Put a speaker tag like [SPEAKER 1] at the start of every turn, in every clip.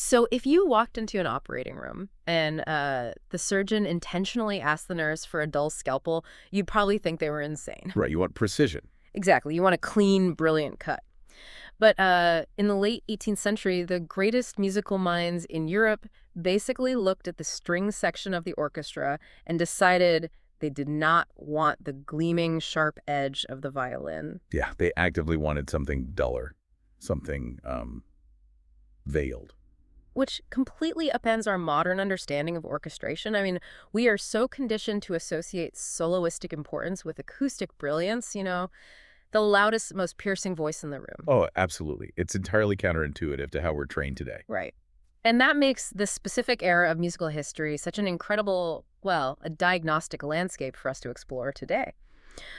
[SPEAKER 1] So if you walked into an operating room and the surgeon intentionally asked the nurse for a dull scalpel, you'd probably think they were insane.
[SPEAKER 2] Right, you want precision.
[SPEAKER 1] Exactly. You want a clean, brilliant cut. But in the late 18th century, the greatest musical minds in Europe basically looked at the string section of the orchestra and decided they did not want the gleaming, sharp edge of the violin.
[SPEAKER 2] Yeah, they actively wanted something duller, something veiled.
[SPEAKER 1] Which completely upends our modern understanding of orchestration. I mean, we are so conditioned to associate soloistic importance with acoustic brilliance, the loudest, most piercing voice in the room.
[SPEAKER 2] Oh, absolutely. It's entirely counterintuitive to how we're trained today.
[SPEAKER 1] Right. And that makes this specific era of musical history such an incredible, well, a diagnostic landscape for us to explore today.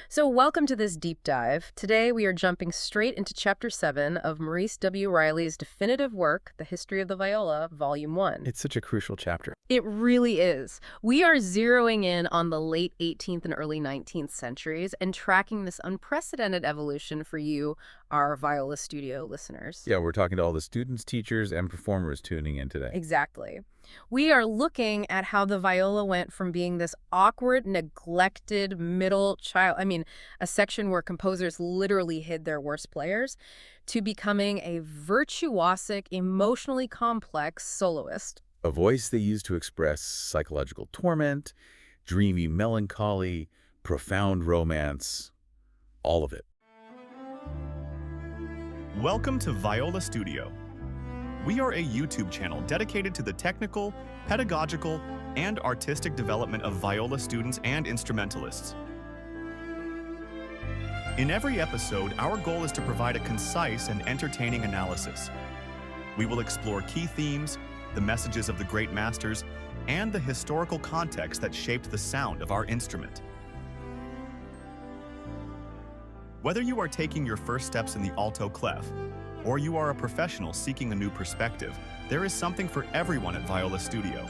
[SPEAKER 1] So welcome to this deep dive. Today we are jumping straight into Chapter 7 of Maurice W. Riley's definitive work, The History of the Viola, Volume 1.
[SPEAKER 2] It's such a crucial chapter.
[SPEAKER 1] It really is. We are zeroing in on the late 18th and early 19th centuries and tracking this unprecedented evolution for you, our Viola Studio listeners.
[SPEAKER 2] Yeah, we're talking to all the students, teachers, and performers tuning in today.
[SPEAKER 1] Exactly. We are looking at how the viola went from being this awkward, neglected middle child, a section where composers literally hid their worst players, to becoming a virtuosic, emotionally complex soloist.
[SPEAKER 2] A voice they use to express psychological torment, dreamy melancholy, profound romance, all of it.
[SPEAKER 3] Welcome to Viola Studio. We are a YouTube channel dedicated to the technical, pedagogical, and artistic development of viola students and instrumentalists. In every episode, our goal is to provide a concise and entertaining analysis. We will explore key themes, the messages of the great masters, and the historical context that shaped the sound of our instrument. Whether you are taking your first steps in the alto clef, or you are a professional seeking a new perspective, there is something for everyone at Viola Studio.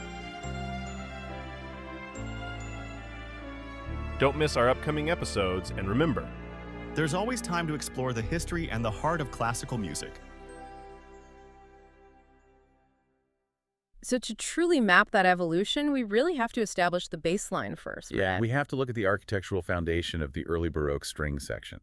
[SPEAKER 4] Don't miss our upcoming episodes, and remember,
[SPEAKER 3] There's always time to explore the history and the heart of classical music.
[SPEAKER 1] So to truly map that evolution, we really have to establish the baseline first.
[SPEAKER 2] Yeah,
[SPEAKER 1] right?
[SPEAKER 2] we have to look at the architectural foundation of the early Baroque string section.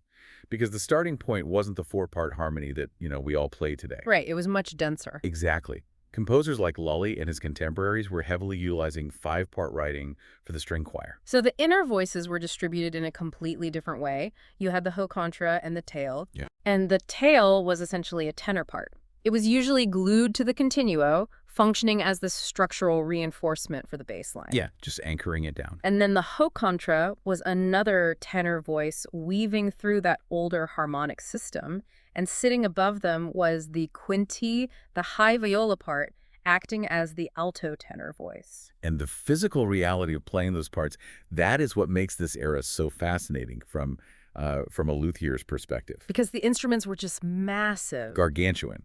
[SPEAKER 2] Because the starting point wasn't the four-part harmony that, we all play today.
[SPEAKER 1] Right, it was much denser.
[SPEAKER 2] Exactly. Composers like Lully and his contemporaries were heavily utilizing five-part writing for the string choir.
[SPEAKER 1] So the inner voices were distributed in a completely different way. You had the haut contra and the tail.
[SPEAKER 2] Yeah.
[SPEAKER 1] And the tail was essentially a tenor part. It was usually glued to the continuo, functioning as the structural reinforcement for the bass line.
[SPEAKER 2] Yeah, just anchoring it down.
[SPEAKER 1] And then the haut contra was another tenor voice weaving through that older harmonic system. And sitting above them was the quinti, the high viola part, acting as the alto tenor voice.
[SPEAKER 2] And the physical reality of playing those parts, that is what makes this era so fascinating from a luthier's perspective.
[SPEAKER 1] Because the instruments were just massive.
[SPEAKER 2] Gargantuan.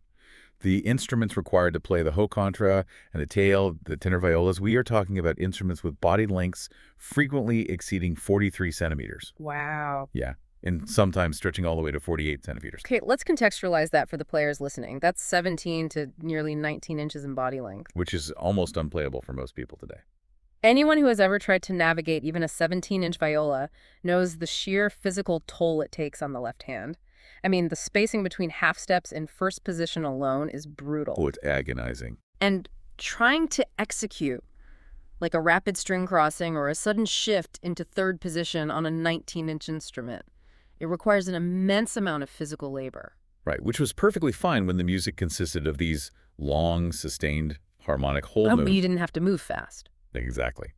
[SPEAKER 2] The instruments required to play the haut contra and the tail, the tenor violas, we are talking about instruments with body lengths frequently exceeding 43 centimeters.
[SPEAKER 1] Wow.
[SPEAKER 2] Yeah, and sometimes stretching all the way to 48 centimeters.
[SPEAKER 1] Okay, let's contextualize that for the players listening. That's 17 to nearly 19 inches in body length.
[SPEAKER 2] Which is almost unplayable for most people today.
[SPEAKER 1] Anyone who has ever tried to navigate even a 17-inch viola knows the sheer physical toll it takes on the left hand. The spacing between half steps in first position alone is brutal.
[SPEAKER 2] Oh, it's agonizing.
[SPEAKER 1] And trying to execute, like a rapid string crossing or a sudden shift into third position on a 19-inch instrument, it requires an immense amount of physical labor.
[SPEAKER 2] Right, which was perfectly fine when the music consisted of these long, sustained harmonic hold moves.
[SPEAKER 1] But you didn't have to move fast.
[SPEAKER 2] Exactly.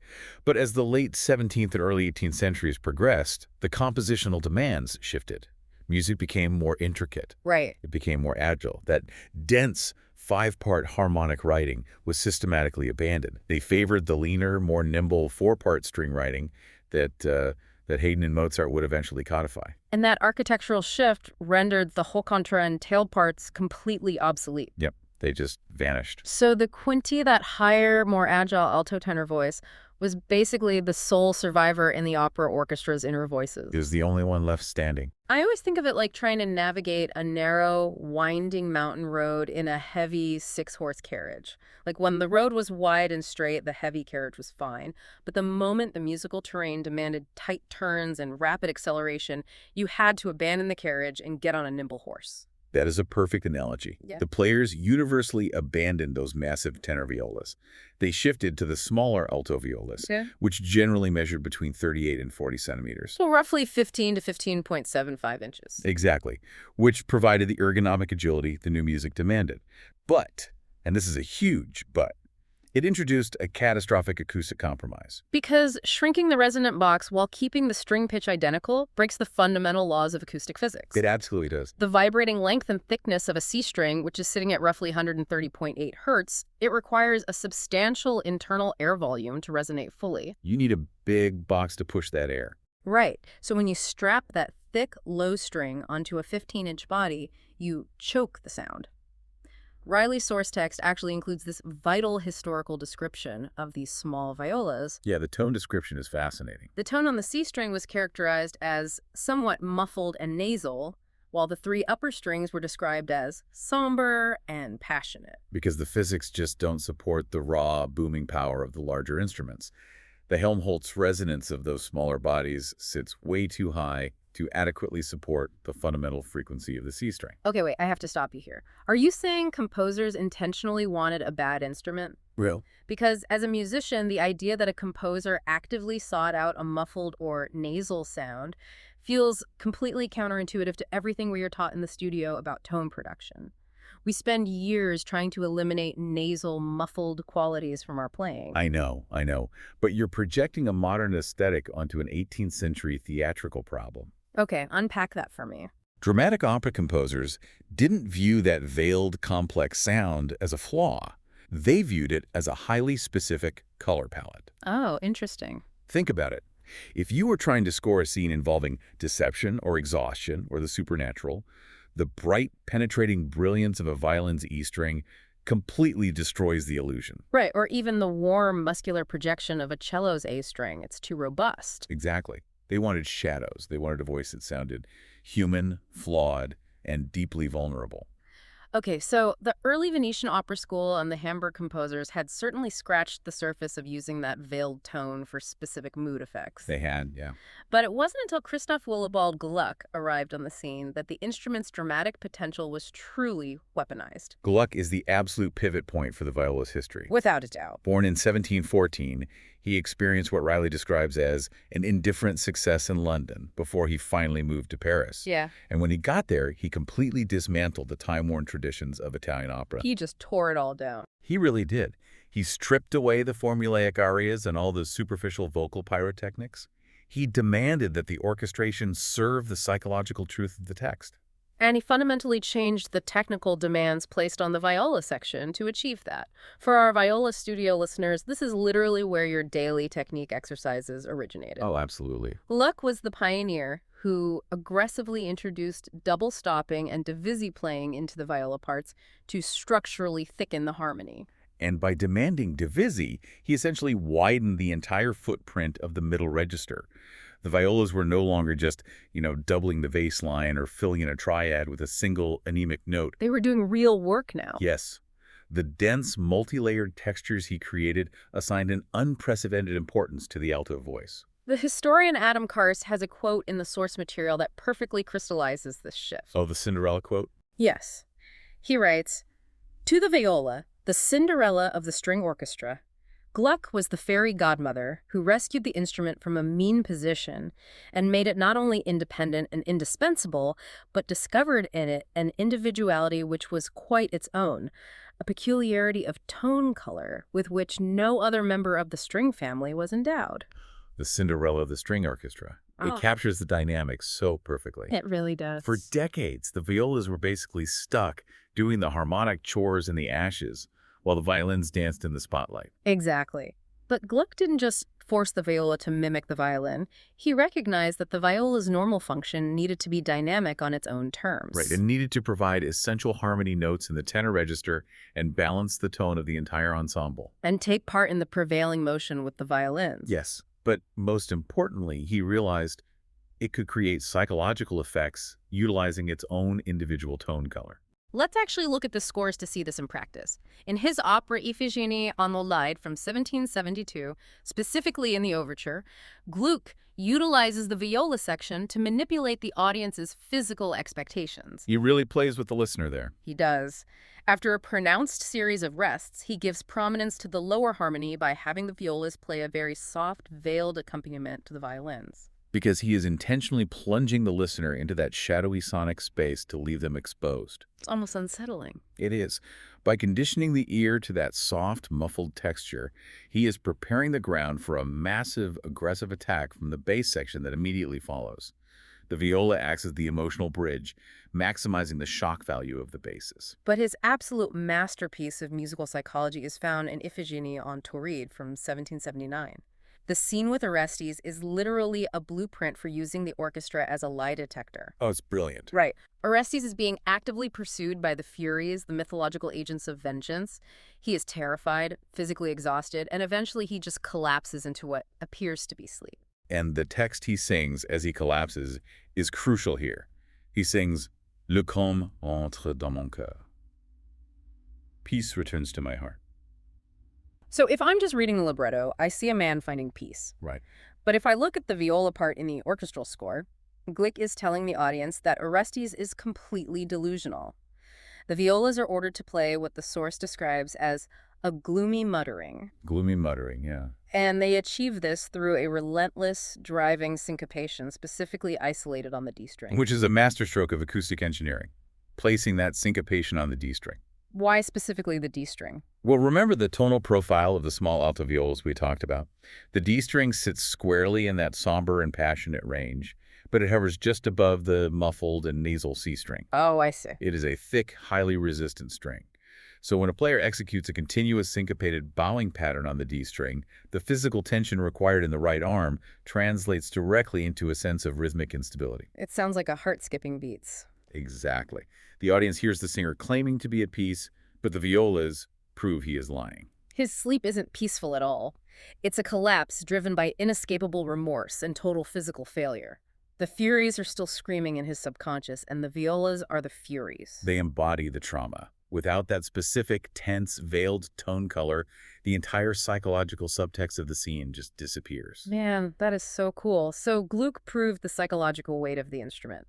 [SPEAKER 2] But as the late 17th and early 18th centuries progressed, the compositional demands shifted. Music became more intricate.
[SPEAKER 1] Right.
[SPEAKER 2] It became more agile. That dense five-part harmonic writing was systematically abandoned. They favored the leaner, more nimble four-part string writing that Haydn and Mozart would eventually codify.
[SPEAKER 1] And that architectural shift rendered the haut contra and tail parts completely obsolete.
[SPEAKER 2] Yep, they just vanished.
[SPEAKER 1] So the quinti, that higher, more agile alto tenor voice, Was basically the sole survivor in the opera orchestra's inner voices.
[SPEAKER 2] He was the only one left standing.
[SPEAKER 1] I always think of it like trying to navigate a narrow, winding mountain road in a heavy six-horse carriage. Like when the road was wide and straight, the heavy carriage was fine. But the moment the musical terrain demanded tight turns and rapid acceleration, you had to abandon the carriage and get on a nimble horse.
[SPEAKER 2] That is a perfect analogy.
[SPEAKER 1] Yeah.
[SPEAKER 2] The players universally abandoned those massive tenor violas. They shifted to the smaller alto violas, which generally measured between 38 and 40 centimeters.
[SPEAKER 1] So roughly 15 to 15.75 inches.
[SPEAKER 2] Exactly, which provided the ergonomic agility the new music demanded. But, and this is a huge but, it introduced a catastrophic acoustic compromise.
[SPEAKER 1] Because shrinking the resonant box while keeping the string pitch identical breaks the fundamental laws of acoustic physics.
[SPEAKER 2] It absolutely does.
[SPEAKER 1] The vibrating length and thickness of a C string, which is sitting at roughly 130.8 hertz, it requires a substantial internal air volume to resonate fully.
[SPEAKER 2] You need a big box to push that air.
[SPEAKER 1] Right. So when you strap that thick, low string onto a 15-inch body, you choke the sound. Riley's source text actually includes this vital historical description of these small violas.
[SPEAKER 2] Yeah, the tone description is fascinating.
[SPEAKER 1] The tone on the C string was characterized as somewhat muffled and nasal, while the three upper strings were described as somber and passionate.
[SPEAKER 2] Because the physics just don't support the raw, booming power of the larger instruments. The Helmholtz resonance of those smaller bodies sits way too high to adequately support the fundamental frequency of the C string.
[SPEAKER 1] Okay, wait, I have to stop you here. Are you saying composers intentionally wanted a bad instrument?
[SPEAKER 2] Real?
[SPEAKER 1] Because as a musician, the idea that a composer actively sought out a muffled or nasal sound feels completely counterintuitive to everything we are taught in the studio about tone production. We spend years trying to eliminate nasal, muffled qualities from our playing.
[SPEAKER 2] I know. But you're projecting a modern aesthetic onto an 18th century theatrical problem.
[SPEAKER 1] Okay, unpack that for me.
[SPEAKER 2] Dramatic opera composers didn't view that veiled, complex sound as a flaw. They viewed it as a highly specific color palette.
[SPEAKER 1] Oh, interesting.
[SPEAKER 2] Think about it. If you were trying to score a scene involving deception or exhaustion or the supernatural, the bright, penetrating brilliance of a violin's E string completely destroys the illusion.
[SPEAKER 1] Right, or even the warm, muscular projection of a cello's A string. It's too robust.
[SPEAKER 2] Exactly. They wanted shadows. They wanted a voice that sounded human, flawed, and deeply vulnerable.
[SPEAKER 1] Okay, so the early Venetian opera school and the Hamburg composers had certainly scratched the surface of using that veiled tone for specific mood effects.
[SPEAKER 2] They had, yeah.
[SPEAKER 1] But it wasn't until Christoph Willibald Gluck arrived on the scene that the instrument's dramatic potential was truly weaponized.
[SPEAKER 2] Gluck is the absolute pivot point for the viola's history.
[SPEAKER 1] Without a doubt.
[SPEAKER 2] Born in 1714, he experienced what Riley describes as an indifferent success in London before he finally moved to Paris.
[SPEAKER 1] Yeah.
[SPEAKER 2] And when he got there, he completely dismantled the time-worn traditions of Italian opera.
[SPEAKER 1] He just tore it all down.
[SPEAKER 2] He really did. He stripped away the formulaic arias and all the superficial vocal pyrotechnics. He demanded that the orchestration serve the psychological truth of the text.
[SPEAKER 1] And he fundamentally changed the technical demands placed on the viola section to achieve that. For our viola studio listeners, this is literally where your daily technique exercises originated.
[SPEAKER 2] Oh, absolutely.
[SPEAKER 1] Gluck was the pioneer who aggressively introduced double stopping and divisi playing into the viola parts to structurally thicken the harmony.
[SPEAKER 2] And by demanding divisi, he essentially widened the entire footprint of the middle register. The violas were no longer just, doubling the bass line or filling in a triad with a single anemic note.
[SPEAKER 1] They were doing real work now.
[SPEAKER 2] Yes. The dense, multi-layered textures he created assigned an unprecedented importance to the alto voice.
[SPEAKER 1] The historian Adam Karst has a quote in the source material that perfectly crystallizes this shift.
[SPEAKER 2] Oh, the Cinderella quote?
[SPEAKER 1] Yes. He writes, "To the viola, the Cinderella of the string orchestra, Gluck was the fairy godmother who rescued the instrument from a mean position and made it not only independent and indispensable, but discovered in it an individuality which was quite its own, a peculiarity of tone color with which no other member of the string family was endowed."
[SPEAKER 2] The Cinderella of the string orchestra. It captures the dynamics so perfectly.
[SPEAKER 1] It really does.
[SPEAKER 2] For decades, the violas were basically stuck doing the harmonic chores in the ashes, while the violins danced in the spotlight.
[SPEAKER 1] Exactly. But Gluck didn't just force the viola to mimic the violin, he recognized that the viola's normal function needed to be dynamic on its own terms.
[SPEAKER 2] Right, and needed to provide essential harmony notes in the tenor register and balance the tone of the entire ensemble.
[SPEAKER 1] And take part in the prevailing motion with the violins.
[SPEAKER 2] Yes, but most importantly, he realized it could create psychological effects utilizing its own individual tone color.
[SPEAKER 1] Let's actually look at the scores to see this in practice. In his opera Iphigénie en Lolide from 1772, specifically in the overture, Gluck utilizes the viola section to manipulate the audience's physical expectations.
[SPEAKER 2] He really plays with the listener there.
[SPEAKER 1] He does. After a pronounced series of rests, he gives prominence to the lower harmony by having the violas play a very soft, veiled accompaniment to the violins.
[SPEAKER 2] Because he is intentionally plunging the listener into that shadowy sonic space to leave them exposed.
[SPEAKER 1] It's almost unsettling.
[SPEAKER 2] It is. By conditioning the ear to that soft, muffled texture, he is preparing the ground for a massive, aggressive attack from the bass section that immediately follows. The viola acts as the emotional bridge, maximizing the shock value of the basses.
[SPEAKER 1] But his absolute masterpiece of musical psychology is found in Iphigénie en Tauride from 1779. The scene with Orestes is literally a blueprint for using the orchestra as a lie detector.
[SPEAKER 2] Oh, it's brilliant.
[SPEAKER 1] Right. Orestes is being actively pursued by the Furies, the mythological agents of vengeance. He is terrified, physically exhausted, and eventually he just collapses into what appears to be sleep.
[SPEAKER 2] And the text he sings as he collapses is crucial here. He sings, Le calme entre dans mon cœur. Peace returns to my heart.
[SPEAKER 1] So if I'm just reading the libretto, I see a man finding peace.
[SPEAKER 2] Right.
[SPEAKER 1] But if I look at the viola part in the orchestral score, Gluck is telling the audience that Orestes is completely delusional. The violas are ordered to play what the source describes as a gloomy muttering.
[SPEAKER 2] Gloomy muttering, yeah.
[SPEAKER 1] And they achieve this through a relentless, driving syncopation, specifically isolated on the D string.
[SPEAKER 2] Which is a masterstroke of acoustic engineering, placing that syncopation on the D string.
[SPEAKER 1] Why specifically the D string?
[SPEAKER 2] Well, remember the tonal profile of the small alto violas we talked about? The D string sits squarely in that somber and passionate range, but it hovers just above the muffled and nasal C string.
[SPEAKER 1] Oh, I see.
[SPEAKER 2] It is a thick, highly resistant string. So when a player executes a continuous syncopated bowing pattern on the D string, the physical tension required in the right arm translates directly into a sense of rhythmic instability.
[SPEAKER 1] It sounds like a heart-skipping beats.
[SPEAKER 2] Exactly. The audience hears the singer claiming to be at peace, but the violas prove he is lying.
[SPEAKER 1] His sleep isn't peaceful at all. It's a collapse driven by inescapable remorse and total physical failure. The Furies are still screaming in his subconscious, and the violas are the Furies.
[SPEAKER 2] They embody the trauma. Without that specific, tense, veiled tone color, the entire psychological subtext of the scene just disappears.
[SPEAKER 1] Man, that is so cool. So Gluck proved the psychological weight of the instrument.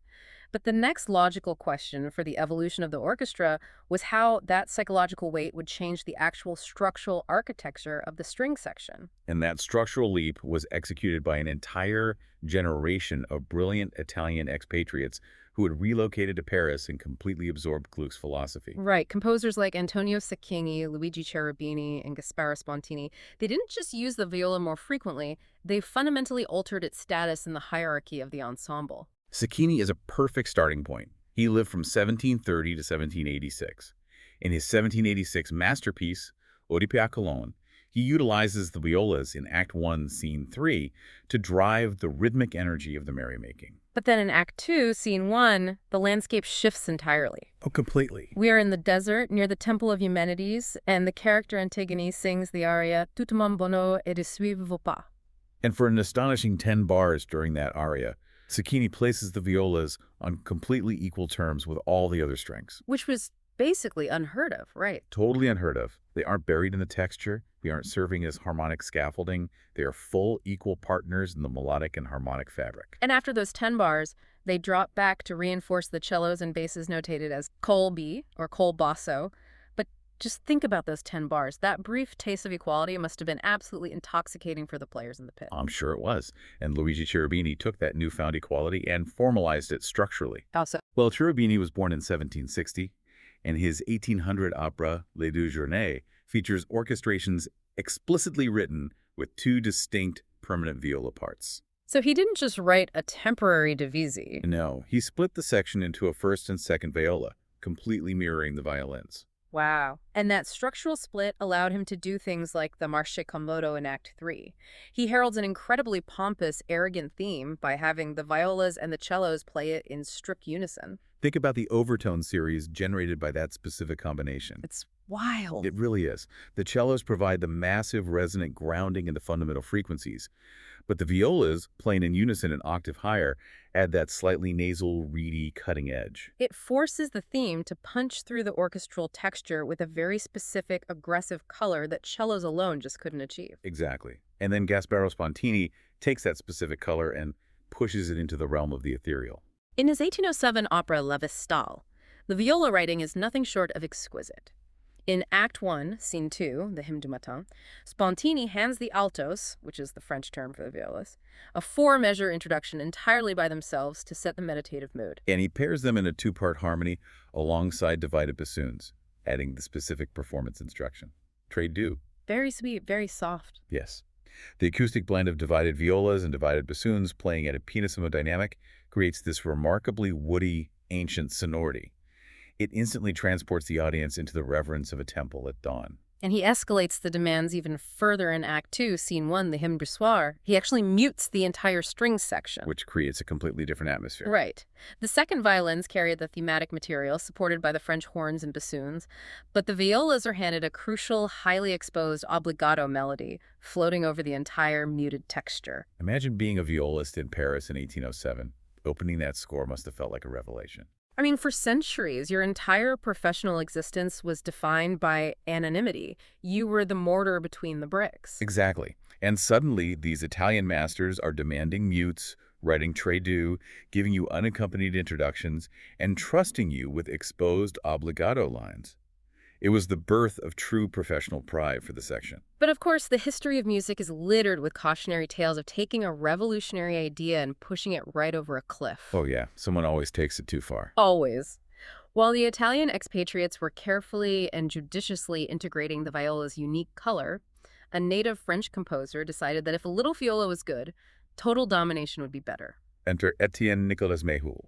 [SPEAKER 1] But the next logical question for the evolution of the orchestra was how that psychological weight would change the actual structural architecture of the string section.
[SPEAKER 2] And that structural leap was executed by an entire generation of brilliant Italian expatriates who had relocated to Paris and completely absorbed Gluck's philosophy.
[SPEAKER 1] Right. Composers like Antonio Sacchini, Luigi Cherubini, and Gasparo Spontini, they didn't just use the viola more frequently, they fundamentally altered its status in the hierarchy of the ensemble.
[SPEAKER 2] Sacchini is a perfect starting point. He lived from 1730 to 1786. In his 1786 masterpiece, Oedipe a Cologne, he utilizes the violas in Act 1, Scene 3 to drive the rhythmic energy of the merrymaking.
[SPEAKER 1] But then in Act 2, Scene 1, the landscape shifts entirely.
[SPEAKER 2] Oh, completely.
[SPEAKER 1] We are in the desert near the Temple of Eumenides, and the character Antigone sings the aria Tout m'abandonno et de suivre vos pas.
[SPEAKER 2] And for an astonishing 10 bars during that aria, Sacchini places the violas on completely equal terms with all the other strings.
[SPEAKER 1] Which was basically unheard of, right?
[SPEAKER 2] Totally unheard of. They aren't buried in the texture. They aren't serving as harmonic scaffolding. They are full, equal partners in the melodic and harmonic fabric.
[SPEAKER 1] And after those 10 bars, they drop back to reinforce the cellos and basses notated as col B or col basso. But just think about those 10 bars. That brief taste of equality must have been absolutely intoxicating for the players in the pit.
[SPEAKER 2] I'm sure it was. And Luigi Cherubini took that newfound equality and formalized it structurally.
[SPEAKER 1] Also,
[SPEAKER 2] Well, Cherubini was born in 1760, and his 1800 opera, Les Deux Journées, features orchestrations explicitly written with two distinct permanent viola parts.
[SPEAKER 1] so he didn't just write a temporary divisi.
[SPEAKER 2] No, he split the section into a first and second viola, completely mirroring the violins.
[SPEAKER 1] Wow. And that structural split allowed him to do things like the Marche con moto in Act 3. He heralds an incredibly pompous, arrogant theme by having the violas and the cellos play it in strict unison.
[SPEAKER 2] Think about the overtone series generated by that specific combination.
[SPEAKER 1] It's wild.
[SPEAKER 2] It really is. The cellos provide the massive resonant grounding in the fundamental frequencies, but the violas, playing in unison an octave higher, add that slightly nasal, reedy cutting edge.
[SPEAKER 1] It forces the theme to punch through the orchestral texture with a very specific, aggressive color that cellos alone just couldn't achieve.
[SPEAKER 2] Exactly. And then Gasparo Spontini takes that specific color and pushes it into the realm of the ethereal.
[SPEAKER 1] In his 1807 opera La Vestale, the viola writing is nothing short of exquisite. In Act 1, Scene 2, the Hymne du Matin, Spontini hands the altos, which is the French term for the violas, a four-measure introduction entirely by themselves to set the meditative mood.
[SPEAKER 2] And he pairs them in a two-part harmony alongside divided bassoons, adding the specific performance instruction. Très doux.
[SPEAKER 1] Very sweet, very soft.
[SPEAKER 2] Yes. The acoustic blend of divided violas and divided bassoons playing at a pianissimo dynamic creates this remarkably woody, ancient sonority. It instantly transports the audience into the reverence of a temple at dawn.
[SPEAKER 1] And he escalates the demands even further in Act 2, Scene 1, the Hymne du Soir. He actually mutes the entire strings section.
[SPEAKER 2] Which creates a completely different atmosphere.
[SPEAKER 1] Right. The second violins carry the thematic material, supported by the French horns and bassoons, but the violas are handed a crucial, highly exposed obligato melody, floating over the entire muted texture.
[SPEAKER 2] Imagine being a violist in Paris in 1807. Opening that score must have felt like a revelation.
[SPEAKER 1] I mean, for centuries, your entire professional existence was defined by anonymity. You were the mortar between the bricks.
[SPEAKER 2] Exactly. And suddenly, these Italian masters are demanding mutes, writing très doux, giving you unaccompanied introductions, and trusting you with exposed obligato lines. It was the birth of true professional pride for the section.
[SPEAKER 1] But of course, the history of music is littered with cautionary tales of taking a revolutionary idea and pushing it right over a cliff.
[SPEAKER 2] Oh yeah, someone always takes it too far.
[SPEAKER 1] Always. While the Italian expatriates were carefully and judiciously integrating the viola's unique color, a native French composer decided that if a little viola was good, total domination would be better.
[SPEAKER 2] Enter Etienne Nicolas Méhul,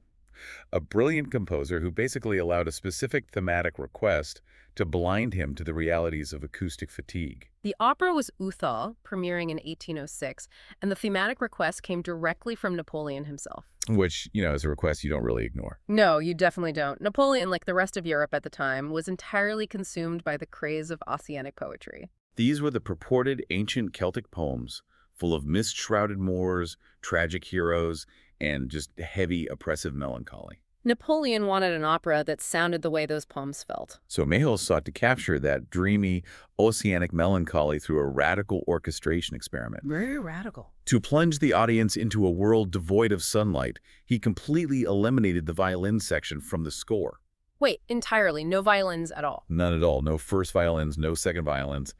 [SPEAKER 2] a brilliant composer who basically allowed a specific thematic request to blind him to the realities of acoustic fatigue.
[SPEAKER 1] The opera was Uthal, premiering in 1806, and the thematic request came directly from Napoleon himself.
[SPEAKER 2] Which, is a request you don't really ignore.
[SPEAKER 1] No, you definitely don't. Napoleon, like the rest of Europe at the time, was entirely consumed by the craze of Ossianic poetry.
[SPEAKER 2] These were the purported ancient Celtic poems, full of mist-shrouded moors, tragic heroes, and just heavy, oppressive melancholy.
[SPEAKER 1] Napoleon wanted an opera that sounded the way those poems felt.
[SPEAKER 2] So Méhul sought to capture that dreamy, oceanic melancholy through a radical orchestration experiment.
[SPEAKER 1] Very radical.
[SPEAKER 2] To plunge the audience into a world devoid of sunlight, he completely eliminated the violin section from the score.
[SPEAKER 1] Wait, entirely? No violins at all?
[SPEAKER 2] None at all. No first violins, no second violins.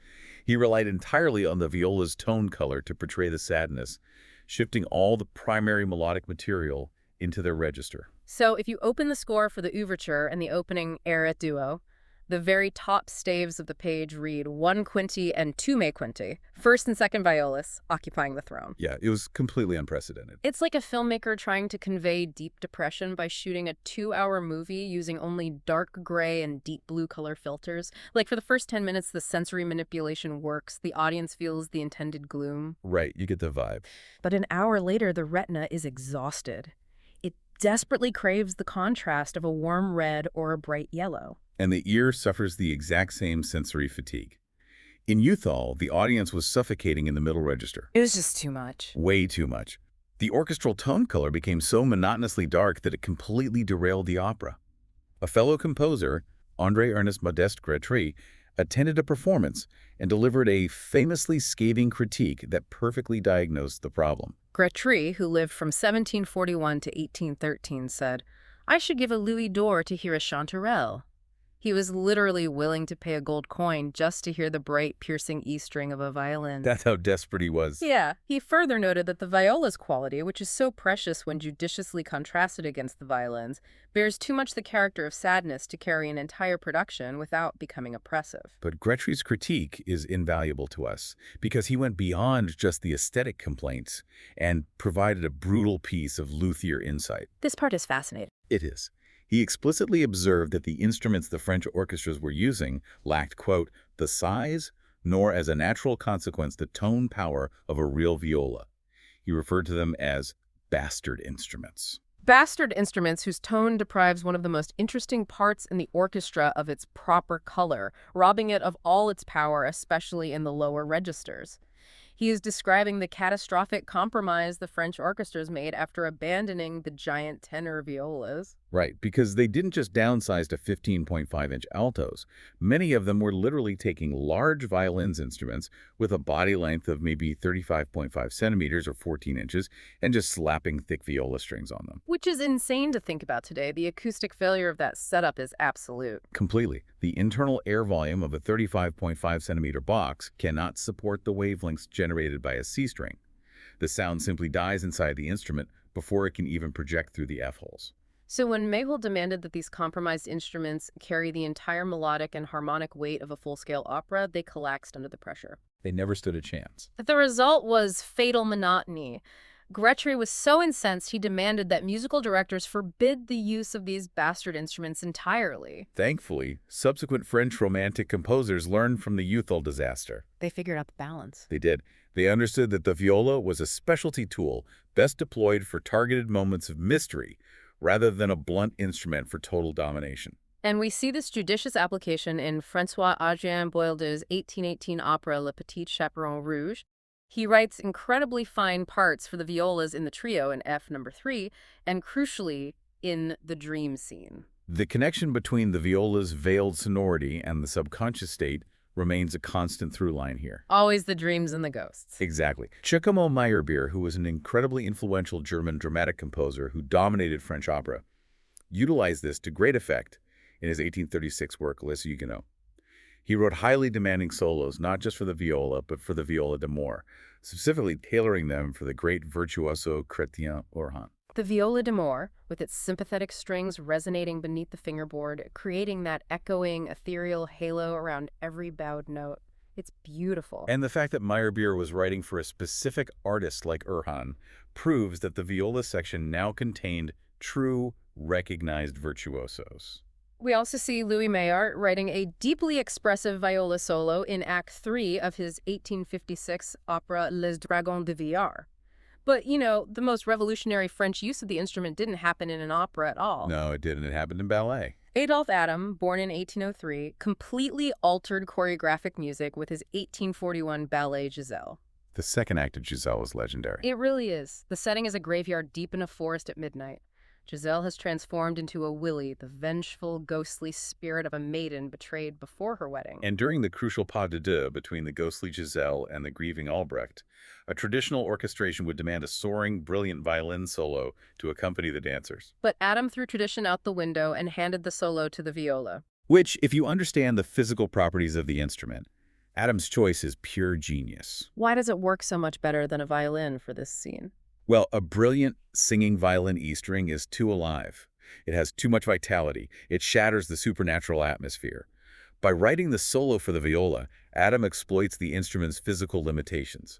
[SPEAKER 2] He relied entirely on the viola's tone color to portray the sadness, shifting all the primary melodic material into their register.
[SPEAKER 1] So if you open the score for the ouverture and the opening air et duo, the very top staves of the page read 1 quinti and 2 me quinti, first and second violas, occupying the throne.
[SPEAKER 2] Yeah, it was completely unprecedented.
[SPEAKER 1] It's like a filmmaker trying to convey deep depression by shooting a 2-hour movie using only dark gray and deep blue color filters. Like for the first 10 minutes, the sensory manipulation works. The audience feels the intended gloom.
[SPEAKER 2] Right, you get the vibe.
[SPEAKER 1] But an hour later, the retina is exhausted. It desperately craves the contrast of a warm red or a bright yellow.
[SPEAKER 2] And the ear suffers the exact same sensory fatigue. In Uthal, the audience was suffocating in the middle register.
[SPEAKER 1] It was just too much.
[SPEAKER 2] Way too much. The orchestral tone color became so monotonously dark that it completely derailed the opera. A fellow composer, André-Ernest Modeste Grétry, attended a performance and delivered a famously scathing critique that perfectly diagnosed the problem.
[SPEAKER 1] Grétry, who lived from 1741 to 1813, said, "I should give a louis d'or to hear a chanterelle." He was literally willing to pay a gold coin just to hear the bright, piercing E string of a violin.
[SPEAKER 2] That's how desperate he was.
[SPEAKER 1] Yeah. He further noted that the viola's quality, which is so precious when judiciously contrasted against the violins, bears too much the character of sadness to carry an entire production without becoming oppressive.
[SPEAKER 2] But Grétry's critique is invaluable to us because he went beyond just the aesthetic complaints and provided a brutal piece of luthier insight.
[SPEAKER 1] This part is fascinating.
[SPEAKER 2] It is. He explicitly observed that the instruments the French orchestras were using lacked, quote, the size, nor as a natural consequence the tone power of a real viola. He referred to them as bastard instruments.
[SPEAKER 1] Bastard instruments whose tone deprives one of the most interesting parts in the orchestra of its proper color, robbing it of all its power, especially in the lower registers. He is describing the catastrophic compromise the French orchestras made after abandoning the giant tenor violas.
[SPEAKER 2] Right, because they didn't just downsize to 15.5-inch altos. Many of them were literally taking large violins instruments with a body length of maybe 35.5 centimeters or 14 inches and just slapping thick viola strings on them.
[SPEAKER 1] Which is insane to think about today. The acoustic failure of that setup is absolute.
[SPEAKER 2] Completely. The internal air volume of a 35.5 centimeter box cannot support the wavelengths generated by a C string. The sound simply dies inside the instrument before it can even project through the F-holes.
[SPEAKER 1] So when Mayhol demanded that these compromised instruments carry the entire melodic and harmonic weight of a full-scale opera, they collapsed under the pressure.
[SPEAKER 2] They never stood a chance.
[SPEAKER 1] The result was fatal monotony. Grétry was so incensed he demanded that musical directors forbid the use of these bastard instruments entirely.
[SPEAKER 2] Thankfully, subsequent French Romantic composers learned from the youthful disaster.
[SPEAKER 1] They figured out the balance.
[SPEAKER 2] They did. They understood that the viola was a specialty tool best deployed for targeted moments of mystery, rather than a blunt instrument for total domination.
[SPEAKER 1] And we see this judicious application in François-Adrien Boildeau's 1818 opera Le Petit Chaperon Rouge. He writes incredibly fine parts for the violas in the trio in F number 3, and crucially, in the dream scene.
[SPEAKER 2] The connection between the viola's veiled sonority and the subconscious state remains a constant through line here.
[SPEAKER 1] Always the dreams and the ghosts.
[SPEAKER 2] Exactly. Giacomo Meyerbeer, who was an incredibly influential German dramatic composer who dominated French opera, utilized this to great effect in his 1836 work, Les Huguenots. He wrote highly demanding solos, not just for the viola, but for the viola d'amore, specifically tailoring them for the great virtuoso Chrétien Orhan.
[SPEAKER 1] The viola d'amore, with its sympathetic strings resonating beneath the fingerboard, creating that echoing, ethereal halo around every bowed note. It's beautiful.
[SPEAKER 2] And the fact that Meyerbeer was writing for a specific artist like Orhan proves that the viola section now contained true, recognized virtuosos.
[SPEAKER 1] We also see Louis Maillard writing a deeply expressive viola solo in Act 3 of his 1856 opera Les Dragons de Villars. But, you know, the most revolutionary French use of the instrument didn't happen in an opera at all.
[SPEAKER 2] No, it didn't. It happened in ballet.
[SPEAKER 1] Adolphe Adam, born in 1803, completely altered choreographic music with his 1841 ballet Giselle.
[SPEAKER 2] The second act of Giselle is legendary.
[SPEAKER 1] It really is. The setting is a graveyard deep in a forest at midnight. Giselle has transformed into a Willy, the vengeful, ghostly spirit of a maiden betrayed before her wedding.
[SPEAKER 2] And during the crucial pas de deux between the ghostly Giselle and the grieving Albrecht, a traditional orchestration would demand a soaring, brilliant violin solo to accompany the dancers.
[SPEAKER 1] But Adam threw tradition out the window and handed the solo to the viola.
[SPEAKER 2] Which, if you understand the physical properties of the instrument, Adam's choice is pure genius.
[SPEAKER 1] Why does it work so much better than a violin for this scene?
[SPEAKER 2] Well, a brilliant singing violin E string is too alive. It has too much vitality. It shatters the supernatural atmosphere. By writing the solo for the viola, Adam exploits the instrument's physical limitations.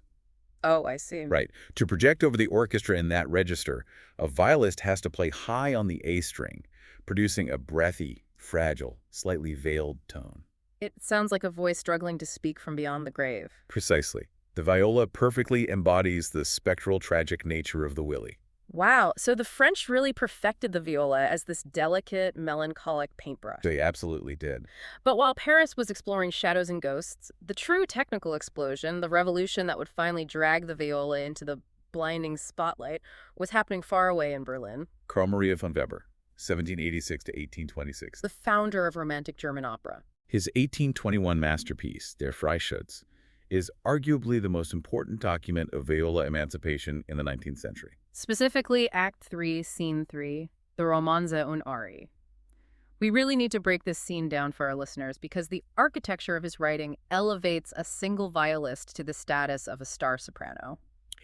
[SPEAKER 1] Oh, I see.
[SPEAKER 2] Right. To project over the orchestra in that register, a violist has to play high on the A string, producing a breathy, fragile, slightly veiled tone.
[SPEAKER 1] It sounds like a voice struggling to speak from beyond the grave.
[SPEAKER 2] Precisely. The viola perfectly embodies the spectral, tragic nature of the Willy.
[SPEAKER 1] Wow, so the French really perfected the viola as this delicate, melancholic paintbrush.
[SPEAKER 2] They absolutely did.
[SPEAKER 1] But while Paris was exploring shadows and ghosts, the true technical explosion, the revolution that would finally drag the viola into the blinding spotlight, was happening far away in Berlin.
[SPEAKER 2] Carl Maria von Weber, 1786 to 1826.
[SPEAKER 1] The founder of Romantic German opera.
[SPEAKER 2] His 1821 masterpiece, Der Freischütz, is arguably the most important document of viola emancipation in the 19th century.
[SPEAKER 1] Specifically, Act 3, Scene 3, the Romanze und Arie. We really need to break this scene down for our listeners because the architecture of his writing elevates a single violist to the status of a star soprano.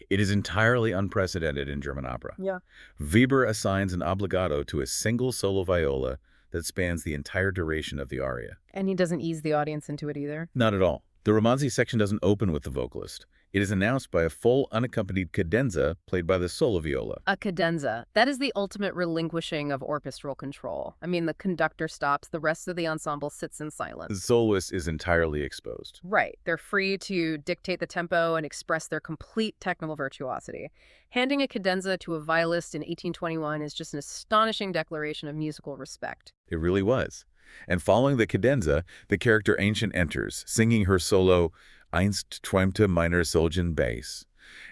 [SPEAKER 2] It is entirely unprecedented in German opera.
[SPEAKER 1] Yeah.
[SPEAKER 2] Weber assigns an obbligato to a single solo viola that spans the entire duration of the aria.
[SPEAKER 1] And he doesn't ease the audience into it either.
[SPEAKER 2] Not at all. The romanzi section doesn't open with the vocalist. It is announced by a full unaccompanied cadenza played by the solo viola.
[SPEAKER 1] A cadenza. That is the ultimate relinquishing of orchestral control. I mean, the conductor stops, the rest of the ensemble sits in
[SPEAKER 2] The
[SPEAKER 1] silence.
[SPEAKER 2] soloist is entirely exposed.
[SPEAKER 1] Right. They're free to dictate the tempo and express their complete technical virtuosity. Handing a cadenza to a violist in 1821 is just an astonishing declaration of musical respect.
[SPEAKER 2] It really was. And following the cadenza, the character Ancient enters, singing her solo Einst träumte meiner Seelen bass.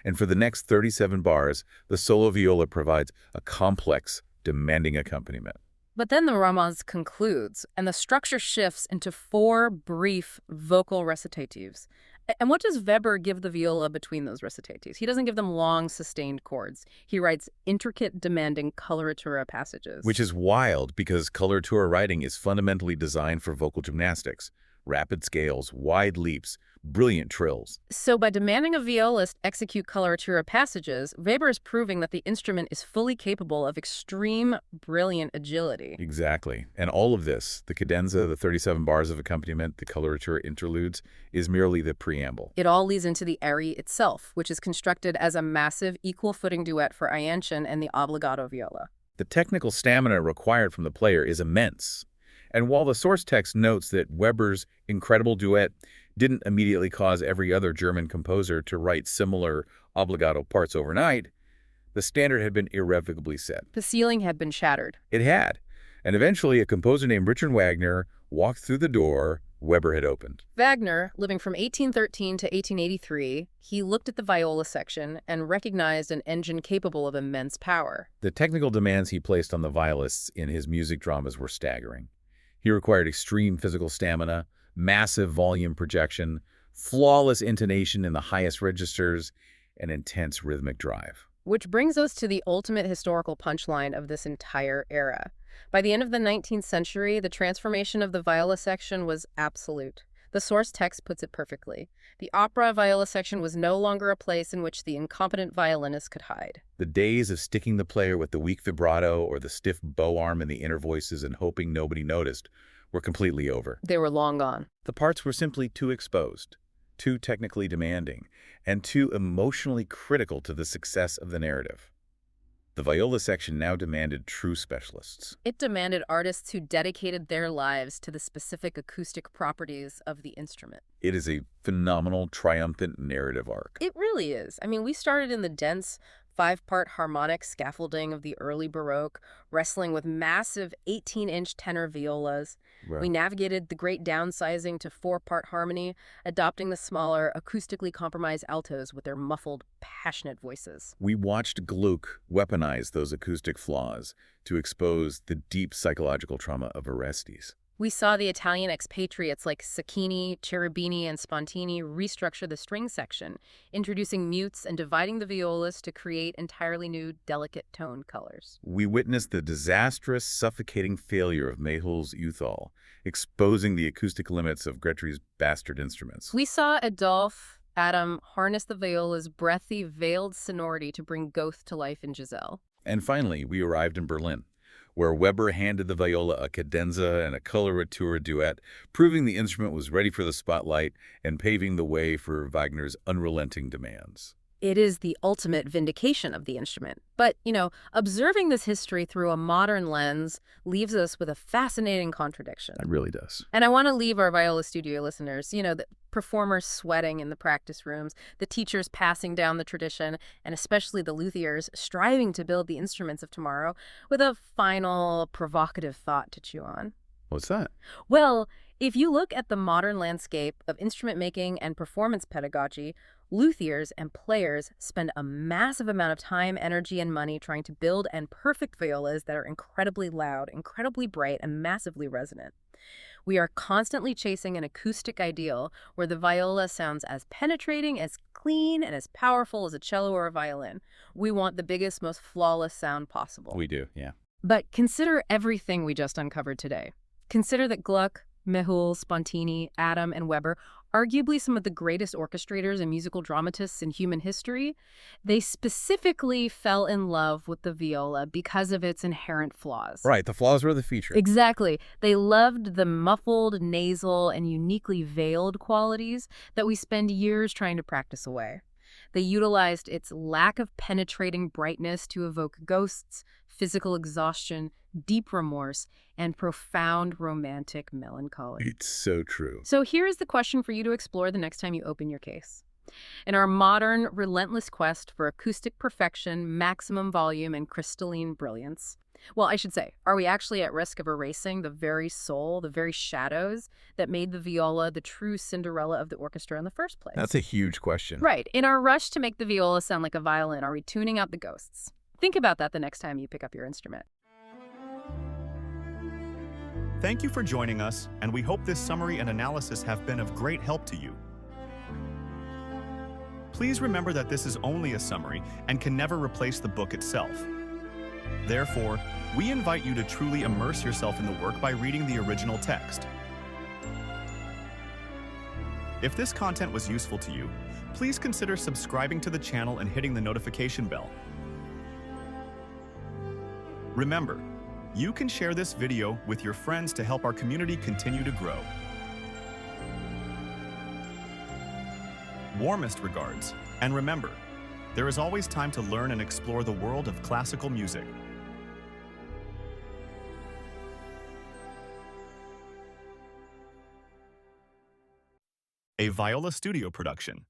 [SPEAKER 2] And for the next 37 bars, the solo viola provides a complex, demanding accompaniment.
[SPEAKER 1] But then the romanze concludes, and the structure shifts into 4 brief vocal recitatives. And what does Weber give the viola between those recitatives? He doesn't give them long, sustained chords. He writes intricate, demanding coloratura passages.
[SPEAKER 2] Which is wild because coloratura writing is fundamentally designed for vocal gymnastics. Rapid scales, wide leaps, brilliant trills.
[SPEAKER 1] So by demanding a violist execute coloratura passages, Weber is proving that the instrument is fully capable of extreme, brilliant agility.
[SPEAKER 2] Exactly. And all of this, the cadenza, the 37 bars of accompaniment, the coloratura interludes, is merely the preamble.
[SPEAKER 1] It all leads into the arie itself, which is constructed as a massive, equal-footing duet for Ianchen and the obbligato viola.
[SPEAKER 2] The technical stamina required from the player is immense. And while the source text notes that Weber's incredible duet didn't immediately cause every other German composer to write similar obbligato parts overnight, the standard had been irrevocably set.
[SPEAKER 1] The ceiling had been shattered.
[SPEAKER 2] It had. And eventually a composer named Richard Wagner walked through the door Weber had opened.
[SPEAKER 1] Wagner, living from 1813 to 1883, he looked at the viola section and recognized an engine capable of immense power.
[SPEAKER 2] The technical demands he placed on the violists in his music dramas were staggering. He required extreme physical stamina, massive volume projection, flawless intonation in the highest registers, and intense rhythmic drive.
[SPEAKER 1] Which brings us to the ultimate historical punchline of this entire era. By the end of the 19th century, the transformation of the viola section was absolute. The source text puts it perfectly. The opera viola section was no longer a place in which the incompetent violinist could hide.
[SPEAKER 2] The days of sticking the player with the weak vibrato or the stiff bow arm in the inner voices and hoping nobody noticed were completely over.
[SPEAKER 1] They were long gone.
[SPEAKER 2] The parts were simply too exposed, too technically demanding, and too emotionally critical to the success of the narrative. The viola section now demanded true specialists.
[SPEAKER 1] It demanded artists who dedicated their lives to the specific acoustic properties of the instrument.
[SPEAKER 2] It is a phenomenal, triumphant narrative arc.
[SPEAKER 1] It really is. I mean, we started in the dense 5-part harmonic scaffolding of the early Baroque, wrestling with massive 18-inch tenor violas.
[SPEAKER 2] Right.
[SPEAKER 1] We navigated the great downsizing to 4-part harmony, adopting the smaller, acoustically compromised altos with their muffled, passionate voices.
[SPEAKER 2] We watched Gluck weaponize those acoustic flaws to expose the deep psychological trauma of Orestes.
[SPEAKER 1] We saw the Italian expatriates like Sacchini, Cherubini, and Spontini restructure the string section, introducing mutes and dividing the violas to create entirely new, delicate tone colors.
[SPEAKER 2] We witnessed the disastrous, suffocating failure of Mayhew's Euthal, exposing the acoustic limits of Grétry's bastard instruments.
[SPEAKER 1] We saw Adolphe Adam harness the viola's breathy, veiled sonority to bring Goethe to life in Giselle.
[SPEAKER 2] And finally, we arrived in Berlin, where Weber handed the viola a cadenza and a coloratura duet, proving the instrument was ready for the spotlight and paving the way for Wagner's unrelenting demands.
[SPEAKER 1] It is the ultimate vindication of the instrument. But, observing this history through a modern lens leaves us with a fascinating contradiction.
[SPEAKER 2] It really does.
[SPEAKER 1] And I want to leave our Viola Studio listeners, the performers sweating in the practice rooms, the teachers passing down the tradition, and especially the luthiers striving to build the instruments of tomorrow, with a final provocative thought to chew on.
[SPEAKER 2] What's that?
[SPEAKER 1] Well, if you look at the modern landscape of instrument making and performance pedagogy, luthiers and players spend a massive amount of time, energy, and money trying to build and perfect violas that are incredibly loud, incredibly bright, and massively resonant. We are constantly chasing an acoustic ideal where the viola sounds as penetrating, as clean, and as powerful as a cello or a violin. We want the biggest, most flawless sound possible.
[SPEAKER 2] We do, yeah.
[SPEAKER 1] But consider everything we just uncovered today. Consider that Gluck, Mehul, Spontini, Adam, and Weber, arguably some of the greatest orchestrators and musical dramatists in human history, they specifically fell in love with the viola because of its inherent flaws.
[SPEAKER 2] Right, the flaws were the feature.
[SPEAKER 1] Exactly. They loved the muffled, nasal, and uniquely veiled qualities that we spend years trying to practice away. They utilized its lack of penetrating brightness to evoke ghosts, physical exhaustion, deep remorse, and profound romantic melancholy.
[SPEAKER 2] It's so true.
[SPEAKER 1] So here's the question for you to explore the next time you open your case. In our modern, relentless quest for acoustic perfection, maximum volume, and crystalline brilliance, well, I should say, are we actually at risk of erasing the very soul, the very shadows that made the viola the true Cinderella of the orchestra in the first place?
[SPEAKER 2] That's a huge question.
[SPEAKER 1] Right. In our rush to make the viola sound like a violin, are we tuning out the ghosts? Think about that the next time you pick up your instrument.
[SPEAKER 3] Thank you for joining us, and we hope this summary and analysis have been of great help to you. Please remember that this is only a summary and can never replace the book itself. Therefore, we invite you to truly immerse yourself in the work by reading the original text. If this content was useful to you, please consider subscribing to the channel and hitting the notification bell. Remember, you can share this video with your friends to help our community continue to grow. Warmest regards, and remember, there is always time to learn and explore the world of classical music. A Viola Studio production.